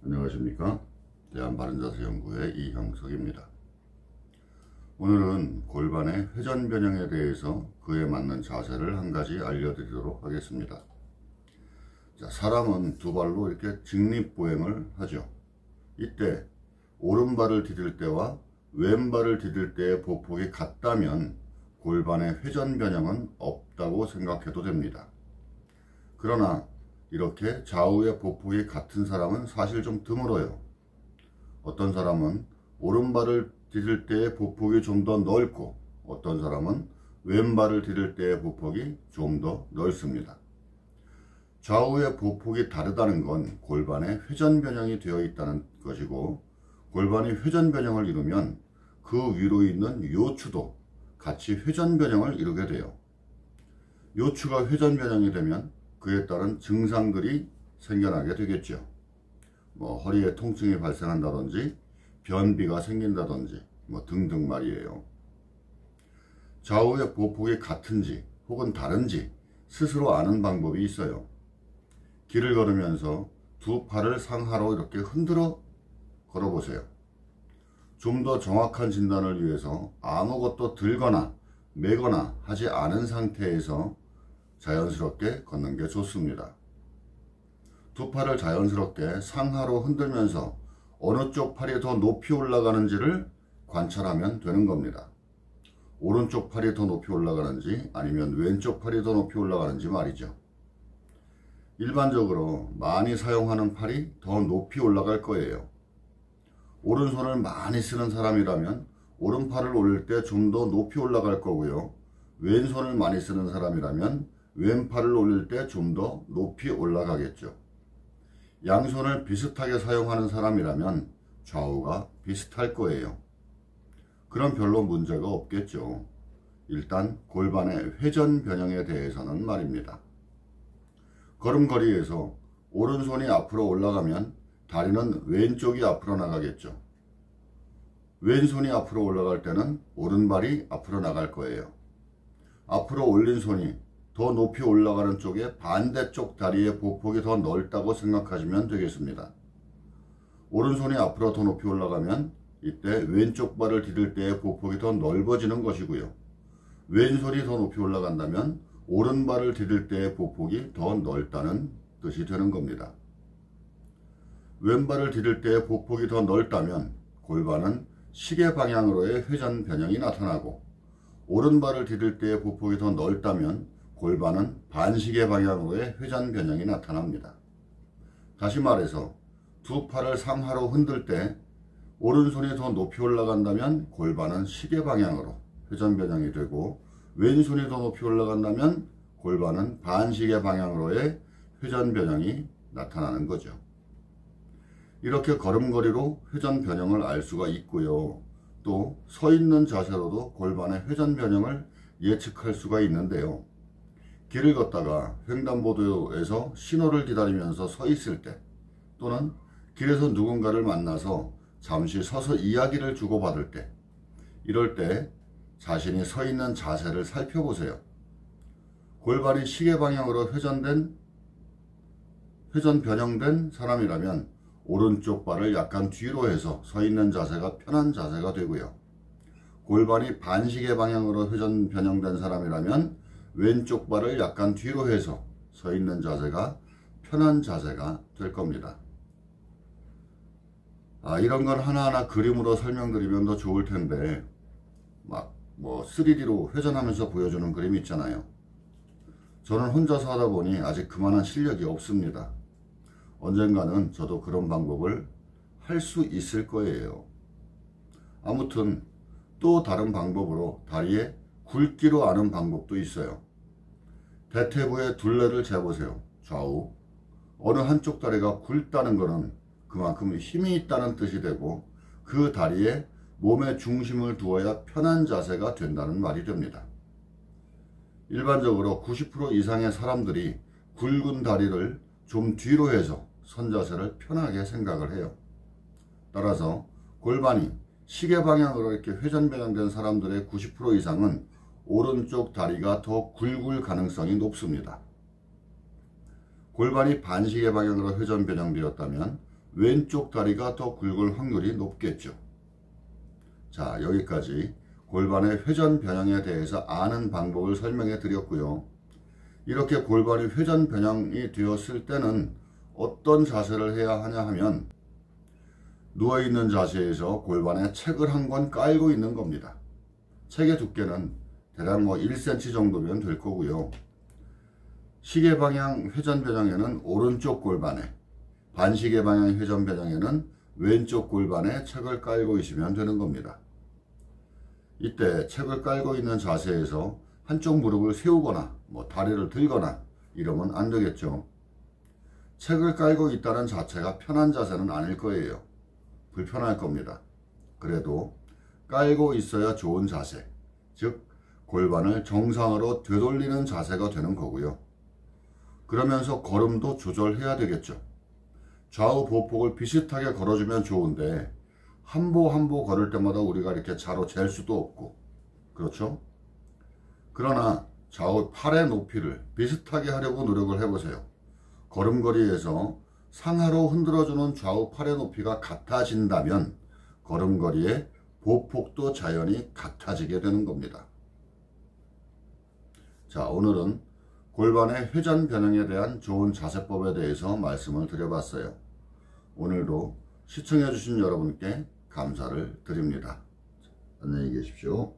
안녕하십니까. 대한바른자세연구의 이형석입니다. 오늘은 골반의 회전 변형에 대해서 그에 맞는 자세를 한 가지 알려드리도록 하겠습니다. 자, 사람은 두 발로 이렇게 직립보행을 하죠. 이때 오른발을 디딜 때와 왼발을 디딜 때의 보폭이 같다면 골반의 회전 변형은 없다고 생각해도 됩니다. 그러나 이렇게 좌우의 보폭이 같은 사람은 사실 좀 드물어요. 어떤 사람은 오른발을 디딜 때의 보폭이 좀 더 넓고 어떤 사람은 왼발을 디딜 때의 보폭이 좀 더 넓습니다. 좌우의 보폭이 다르다는 건 골반의 회전 변형이 되어 있다는 것이고, 골반이 회전 변형을 이루면 그 위로 있는 요추도 같이 회전 변형을 이루게 돼요. 요추가 회전 변형이 되면 그에 따른 증상들이 생겨나게 되겠죠. 허리에 통증이 발생한다든지 변비가 생긴다든지 등등 말이에요. 좌우의 보폭이 같은지 혹은 다른지 스스로 아는 방법이 있어요. 길을 걸으면서 두 팔을 상하로 이렇게 흔들어 걸어보세요. 좀 더 정확한 진단을 위해서 아무것도 들거나 메거나 하지 않은 상태에서 자연스럽게 걷는 게 좋습니다. 두 팔을 자연스럽게 상하로 흔들면서 어느 쪽 팔이 더 높이 올라가는지를 관찰하면 되는 겁니다. 오른쪽 팔이 더 높이 올라가는지 아니면 왼쪽 팔이 더 높이 올라가는지 말이죠. 일반적으로 많이 사용하는 팔이 더 높이 올라갈 거예요. 오른손을 많이 쓰는 사람이라면 오른팔을 올릴 때 좀 더 높이 올라갈 거고요. 왼손을 많이 쓰는 사람이라면 왼팔을 올릴 때 좀 더 높이 올라가겠죠. 양손을 비슷하게 사용하는 사람이라면 좌우가 비슷할 거예요. 그럼 별로 문제가 없겠죠. 일단 골반의 회전 변형에 대해서는 말입니다. 걸음걸이에서 오른손이 앞으로 올라가면 다리는 왼쪽이 앞으로 나가겠죠. 왼손이 앞으로 올라갈 때는 오른발이 앞으로 나갈 거예요. 앞으로 올린 손이 더 높이 올라가는 쪽에 반대쪽 다리의 보폭이 더 넓다고 생각하시면 되겠습니다. 오른손이 앞으로 더 높이 올라가면 이때 왼쪽 발을 디딜 때의 보폭이 더 넓어지는 것이고요. 왼손이 더 높이 올라간다면 오른발을 디딜 때의 보폭이 더 넓다는 뜻이 되는 겁니다. 왼발을 디딜 때의 보폭이 더 넓다면 골반은 시계 방향으로의 회전 변형이 나타나고, 오른발을 디딜 때의 보폭이 더 넓다면 골반은 반시계 방향으로의 회전 변형이 나타납니다. 다시 말해서 두 팔을 상하로 흔들 때 오른손이 더 높이 올라간다면 골반은 시계 방향으로 회전 변형이 되고, 왼손이 더 높이 올라간다면 골반은 반시계 방향으로의 회전 변형이 나타나는 거죠. 이렇게 걸음걸이로 회전 변형을 알 수가 있고요. 또 서 있는 자세로도 골반의 회전 변형을 예측할 수가 있는데요. 길을 걷다가 횡단보도에서 신호를 기다리면서 서 있을 때, 또는 길에서 누군가를 만나서 잠시 서서 이야기를 주고받을 때, 이럴 때 자신이 서 있는 자세를 살펴보세요. 골반이 시계 방향으로 회전 변형된 사람이라면 오른쪽 발을 약간 뒤로 해서 서 있는 자세가 편한 자세가 되고요. 골반이 반시계 방향으로 회전 변형된 사람이라면 왼쪽 발을 약간 뒤로 해서 서 있는 자세가 편한 자세가 될 겁니다. 이런 건 하나하나 그림으로 설명드리면 더 좋을 텐데, 3D로 회전하면서 보여주는 그림 있잖아요. 저는 혼자서 하다 보니 아직 그만한 실력이 없습니다. 언젠가는 저도 그런 방법을 할 수 있을 거예요. 아무튼 또 다른 방법으로 다리에 굵기로 아는 방법도 있어요. 대퇴부의 둘레를 재보세요. 좌우. 어느 한쪽 다리가 굵다는 것은 그만큼 힘이 있다는 뜻이 되고, 그 다리에 몸의 중심을 두어야 편한 자세가 된다는 말이 됩니다. 일반적으로 90% 이상의 사람들이 굵은 다리를 좀 뒤로 해서 선 자세를 편하게 생각을 해요. 따라서 골반이 시계 방향으로 이렇게 회전 변형된 사람들의 90% 이상은 오른쪽 다리가 더 굵을 가능성이 높습니다. 골반이 반시계 방향으로 회전 변형되었다면 왼쪽 다리가 더 굵을 확률이 높겠죠. 자, 여기까지 골반의 회전 변형에 대해서 아는 방법을 설명해 드렸고요. 이렇게 골반이 회전 변형이 되었을 때는 어떤 자세를 해야 하냐 하면 누워있는 자세에서 골반에 책을 한 권 깔고 있는 겁니다. 책의 두께는 대략 1cm 정도면 될 거고요. 시계 방향 회전 변형에는 오른쪽 골반에, 반시계 방향 회전 변형에는 왼쪽 골반에 책을 깔고 있으면 되는 겁니다. 이때 책을 깔고 있는 자세에서 한쪽 무릎을 세우거나 다리를 들거나 이러면 안 되겠죠. 책을 깔고 있다는 자체가 편한 자세는 아닐 거예요. 불편할 겁니다. 그래도 깔고 있어야 좋은 자세, 즉 골반을 정상으로 되돌리는 자세가 되는 거고요. 그러면서 걸음도 조절해야 되겠죠. 좌우 보폭을 비슷하게 걸어주면 좋은데 한 보 한 보 걸을 때마다 우리가 이렇게 좌로 잴 수도 없고, 그렇죠? 그러나 좌우 팔의 높이를 비슷하게 하려고 노력을 해보세요. 걸음걸이에서 상하로 흔들어주는 좌우 팔의 높이가 같아진다면 걸음걸이의 보폭도 자연히 같아지게 되는 겁니다. 자, 오늘은 골반의 회전 변형에 대한 좋은 자세법에 대해서 말씀을 드려봤어요. 오늘도 시청해 주신 여러분께 감사를 드립니다. 안녕히 계십시오.